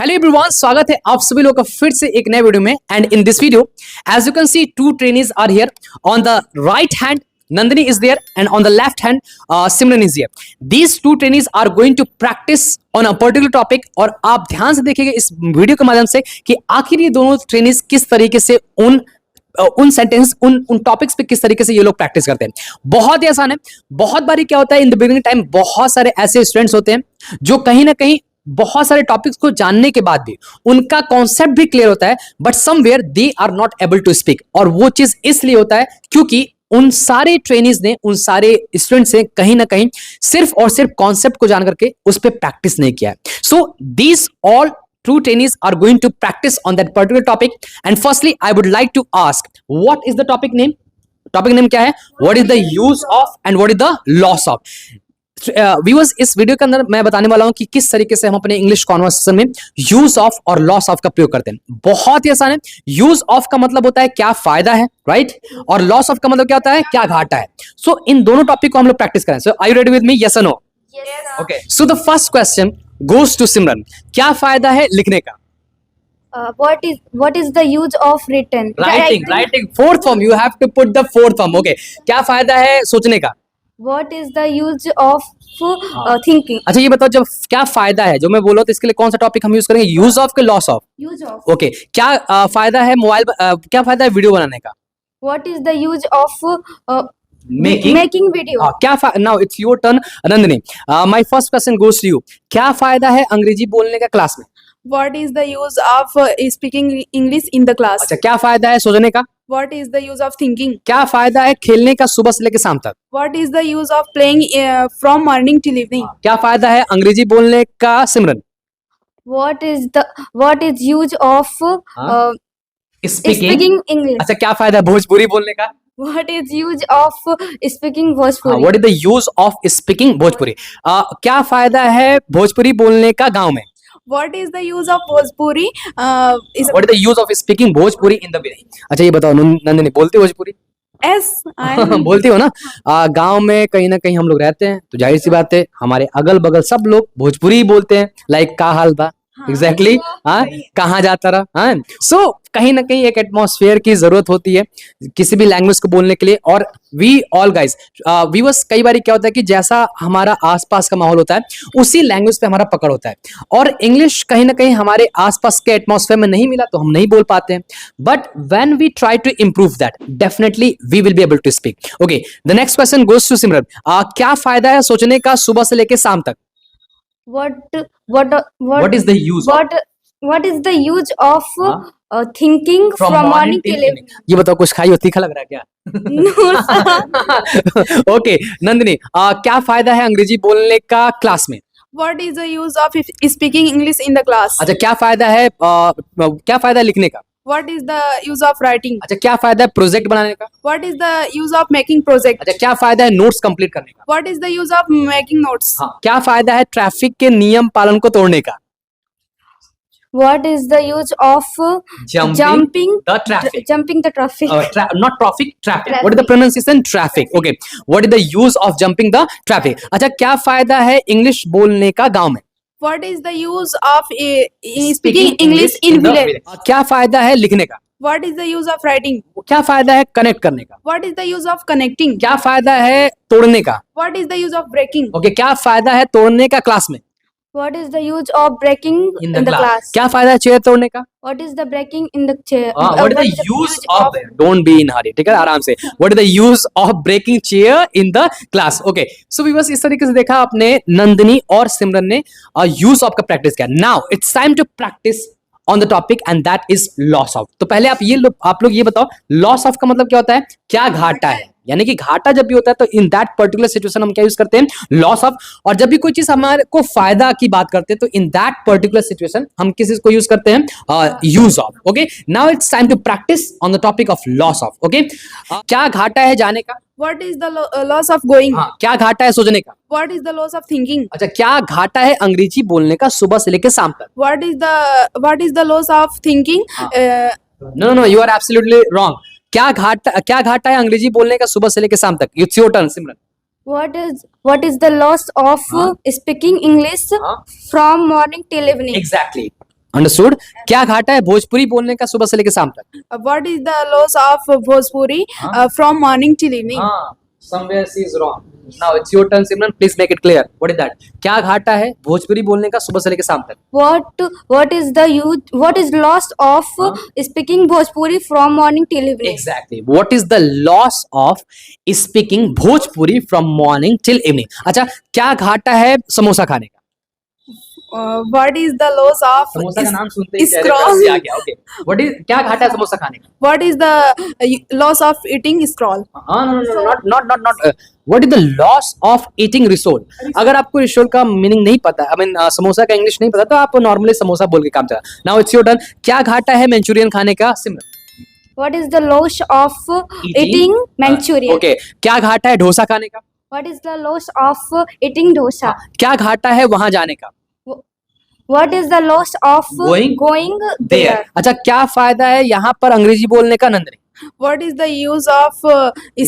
Hello everyone, स्वागत है आप सभी लोगों का फिर से एक नए वीडियो में। And in this video as you can see two trainees are here. On the right hand Nandini is there and on the left hand Simran is here. These two trainees are going to practice on a particular topic और आप ध्यान से देखिएगा इस video के माध्यम से कि आखिर ये दोनों ट्रेनीज किस तरीके से उन सेंटेंस उन टॉपिक्स पे किस तरीके से ये लोग प्रैक्टिस करते हैं। बहुत ही आसान है। बहुत बारी क्या होता है, इन द बिगिनिंग टाइम बहुत सारे ऐसे स्टूडेंट्स होते हैं जो कहीं ना कहीं बहुत सारे टॉपिक्स को जानने के बाद भी उनका कॉन्सेप्ट भी क्लियर होता है, but somewhere they are not able to speak. और वो चीज इसलिए होता है क्योंकि उन सारे ट्रेनिज ने, उन सारे स्टूडेंट्स ने कहीं ना कहीं सिर्फ और सिर्फ कॉन्सेप्ट को जान करके उस पर प्रैक्टिस नहीं किया है। So these all true trainees are going to practice on that particular topic. And firstly I would like to ask, what is the topic name? Topic name क्या है? What is the use of and what is the loss of? Viewers, इस video के अंदर मैं बताने वाला हूं कि किस तरीके से हम अपने इंग्लिश कॉन्वर्सेशन में यूज ऑफ और लॉस ऑफ का प्रयोग करते हैं। बहुत ही आसान है। यूज ऑफ का मतलब होता है क्या फायदा है, राइट? और लॉस ऑफ का मतलब क्या होता है, क्या घाटा है। सो इन दोनों टॉपिक को हम लोग प्रैक्टिस करें। So are you ready with me? Yes और no? Okay, so the first question goes to Simran. क्या फायदा है लिखने का? What is the use of written? Writing. Fourth form. You have to put the fourth form. Okay. क्या फायदा है सोचने का? What is the use of thinking? अच्छा ये बताओ, जब क्या फायदा है जो मैं बोला तो इसके लिए कौन सा टॉपिक हम यूज करेंगे? यूज ऑफ के loss of? Use of. Okay, क्या फायदा है मोबाइल, क्या फायदा है वीडियो बनाने का? What is the use of Making video? क्या now it's your turn Nandini. My first question goes to you. क्या फायदा है अंग्रेजी बोलने का क्लास में? What is the use of speaking English in the class? अच्छा, क्या फायदा है सोचने का? What is the use of thinking? क्या फायदा है खेलने का सुबह से लेकर शाम तक? What is the use of playing from morning till evening? क्या फायदा है अंग्रेजी बोलने का सिमरन? What is use of speaking English? अच्छा, क्या फायदा है भोजपुरी बोलने का? What is use of speaking Bhojpuri? What is the use of speaking Bhojpuri? क्या फायदा है भोजपुरी बोलने का गांव में? What is the use of Bhojpuri? What is the use of speaking Bhojpuri in the village? अच्छा ये बताओ नंदिनी, बोलती हो भोजपुरी? Yes, बोलती हो ना? गांव में कहीं ना कहीं हम लोग रहते हैं तो जाहिर सी बात है हमारे अगल बगल सब लोग भोजपुरी ही बोलते हैं। लाइक का हाल बा, एग्जैक्टली, हाँ, कहाँ जाता रहा, हाँ। सो कहीं ना कहीं एक एटमॉस्फेयर की जरूरत होती है किसी भी लैंग्वेज को बोलने के लिए। और वी ऑल गाइज व्यूअर्स, कई बार क्या होता है कि जैसा हमारा आसपास का माहौल होता है उसी लैंग्वेज पे हमारा पकड़ होता है, और इंग्लिश कहीं ना कहीं हमारे आसपास के एटमॉस्फेयर में नहीं मिला तो हम नहीं बोल पाते हैं। But when we try to improve that, definitely we will be able to speak. Okay, the next question goes to Simran. क्या फायदा है सोचने का सुबह से लेकर शाम तक? What is the use? What is the use of thinking from morning till evening? ये बताओ, कुछ खाई हो, तीखा लग रहा है क्या? ओके नंदिनी, क्या फायदा है अंग्रेजी बोलने का क्लास में? What is the use of speaking English in the class? अच्छा, क्या फायदा है क्या फायदा है लिखने का? What is the use of writing? अच्छा, क्या फायदा है प्रोजेक्ट बनाने का? What is the use of making project? अच्छा, क्या फायदा है नोट्स कंप्लीट करने का? What is the use of making notes? हाँ, क्या फायदा है ट्रैफिक के नियम पालन को तोड़ने का? What is the use of jumping the traffic? Jumping the traffic. Not traffic, traffic. What is the pronunciation? Traffic. Okay. What is the use of jumping the traffic? अच्छा, क्या फायदा है इंग्लिश बोलने का गांव में? What is the use of speaking English in village? क्या फायदा है लिखने का? What is the use of writing? क्या फायदा है कनेक्ट करने का? What is the use of connecting? क्या फायदा है तोड़ने का? What is the use of breaking? Okay, क्या फायदा है तोड़ने का क्लास में? What is the use of breaking in the class? क्या फायदा है चेयर तोड़ने का? What is the breaking in the chair? What is the use of don't be in hurry, ठीक है, आराम से। What is the use of breaking chair in the class? Okay, so बस इस तरीके से देखा आपने, नंदिनी और सिमरन ने यूज ऑफ का प्रैक्टिस किया। Now it's time to practice on the topic and that is loss of. तो पहले आप लोग ये बताओ, लॉस ऑफ का मतलब क्या होता है? क्या घाटा है, यानी कि घाटा जब भी होता है तो इन दैट पर्टिकुलर सिचुएशन हम क्या यूज करते हैं? Loss of. और जब भी कोई चीज हमारे को फायदा की बात करते हैं तो इन दैट पर्टिकुलर सिचुएशन हम किस चीज को यूज करते हैं? Use of. Okay, now it's time to practice on the topic of loss of. Okay, क्या घाटा है जाने का? What is the loss of going? क्या घाटा है सोचने का? What is the loss of thinking? अच्छा, क्या घाटा है अंग्रेजी बोलने का सुबह से लेकर शाम तक? What is the loss of thinking? No, you are absolutely wrong. क्या घाटा है अंग्रेजी बोलने का सुबह से लेकर शाम तक? It's your turn Simran. What is the loss of speaking English from morning till evening? Exactly. Understood. क्या घाटा है भोजपुरी बोलने का सुबह से लेकर शाम तक? What is the loss of Bhojpuri from morning till evening? somewhere she is wrong. Now it's your turn, Simran. Please make it clear. What is that? क्या घाटा है भोजपुरी बोलने का सुबह से लेकर शाम तक? What is loss of speaking Bhojpuri from morning till evening? Exactly. What is the loss of speaking Bhojpuri from morning till evening? अच्छा, क्या घाटा है समोसा खाने का? What is the loss of samosa का नाम सुनते ही चेहरे पे scroll? हंसी आ गया। ओके, व्हाट इज क्या घाटा है समोसा खाने का? What is the loss of eating scroll? Not what is the loss of eating Ri Sol? अगर आपको रिसोल का मीनिंग नहीं पता, आई मीन समोसा का इंग्लिश नहीं पता, तो आप नॉर्मली समोसा बोल के काम चला। Now it's your turn. क्या घाटा है मंचूरियन खाने का? सिमरन। What is the loss of eating Manchurian? Okay, क्या घाटा है डोसा खाने का? What is the loss of eating dosa? क्या घाटा है वहां जाने का? What is the loss of going there? अच्छा, क्या फायदा है यहाँ पर अंग्रेजी बोलने का Nandini? What is the use of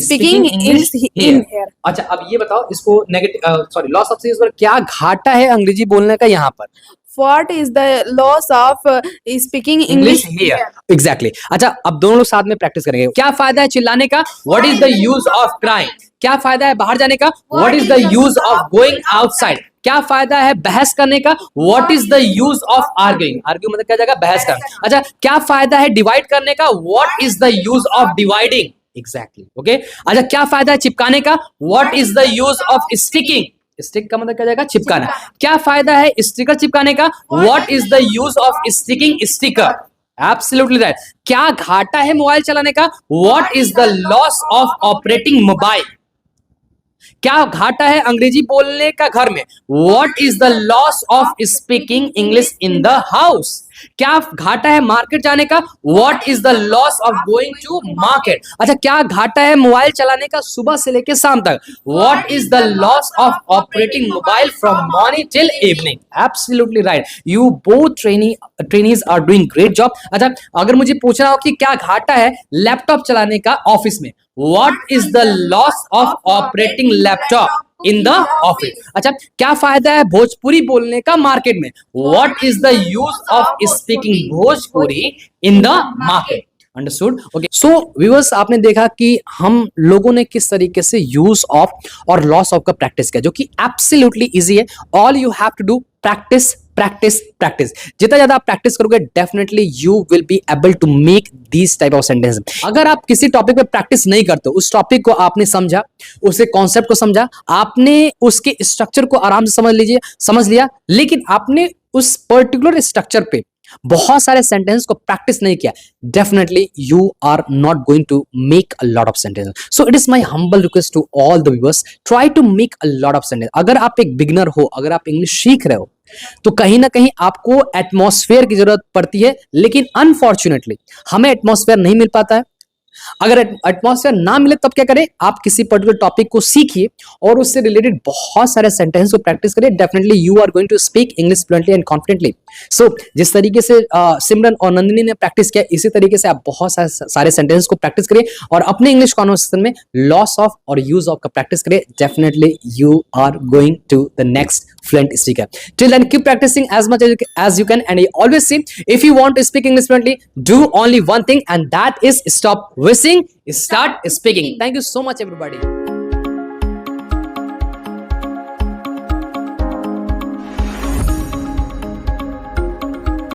speaking English in here? अच्छा, अब ये बताओ इसको negative sorry loss of use पर क्या घाटा है अंग्रेजी बोलने का यहाँ पर? What is the loss of speaking English here? Exactly. अच्छा, अब दोनों लोग साथ में प्रैक्टिस करेंगे। क्या फायदा है चिल्लाने का? What is the use of crying? क्या फायदा है बाहर जाने का? What is the use of going outside? क्या फायदा है बहस करने का? What is the use of arguing? Argue मतलब क्या जाएगा? बहस करना। अच्छा, क्या फायदा है डिवाइड करने का? What is the use of dividing? Exactly. Okay, अच्छा, क्या फायदा है चिपकाने का? What is the use of sticking? Stick का मतलब क्या जाएगा? चिपकाना। क्या फायदा है स्टिकर चिपकाने का? What is the use of sticking sticker? Absolutely right. क्या घाटा है मोबाइल चलाने का? What is the loss of operating mobile? क्या घाटा है अंग्रेजी बोलने का घर में? What is the loss of speaking English in the house? क्या घाटा है मार्केट जाने का? What is the loss of going to market? अच्छा, क्या घाटा है मोबाइल चलाने का सुबह से लेकर शाम तक? What is the loss of operating mobile from morning till evening? Absolutely right. You both trainees are doing great job. अच्छा, अगर मुझे पूछना हो कि क्या घाटा है लैपटॉप चलाने का ऑफिस में? What is the loss of operating laptop in the office? अच्छा, क्या फायदा है भोजपुरी बोलने का मार्केट में? What is the use of speaking Bhojpuri in the market? Understood. Okay, so viewers, आपने देखा कि हम लोगों ने किस तरीके से यूज ऑफ और लॉस ऑफ का प्रैक्टिस किया, जो कि एब्सोल्युटली इजी है। All you have to do practice practice practice. जितना ज्यादा आप प्रैक्टिस करोगे definitely you will be able to make these type of sentence. अगर आप किसी टॉपिक पे प्रैक्टिस नहीं करते, उस टॉपिक को आपने समझा, उसके कॉन्सेप्ट को समझा, आपने उसके स्ट्रक्चर को आराम से समझ लिया, लेकिन आपने उस पर्टिकुलर स्ट्रक्चर पे बहुत सारे सेंटेंस को प्रैक्टिस नहीं किया, definitely you are not going to make a lot of sentence. So it is my humble request to all the viewers, try to make a lot of sentence. अगर आप एक beginner हो, अगर आप English सीख रहे हो, तो कहीं ना कहीं आपको एटमॉस्फेयर की जरूरत पड़ती है, लेकिन अनफॉर्चुनेटली हमें एटमॉस्फेयर नहीं मिल पाता है। अगर एटमॉस्फेयर ना मिले तब क्या करें? आप किसी पर्टिकुलर टॉपिक को सीखिए और उससे रिलेटेड बहुत सारे सेंटेंस को प्रैक्टिस करिए। Definitely you are going to speak English fluently and confidently. So जिस तरीके से सिमरन और नंदिनी ने प्रैक्टिस किया, इसी तरीके से आप बहुत सारे सेंटेंस को प्रैक्टिस करिए और अपने इंग्लिश कॉन्वर्सेशन में लॉस ऑफ और यूज ऑफ का प्रैक्टिस करिए। Definitely you are going to the next fluent speaker. Till then, keep practicing as much as you can, and I always say, if you want to speak English fluently, do only one thing, and that is stop wishing, start speaking. Thank you so much, everybody.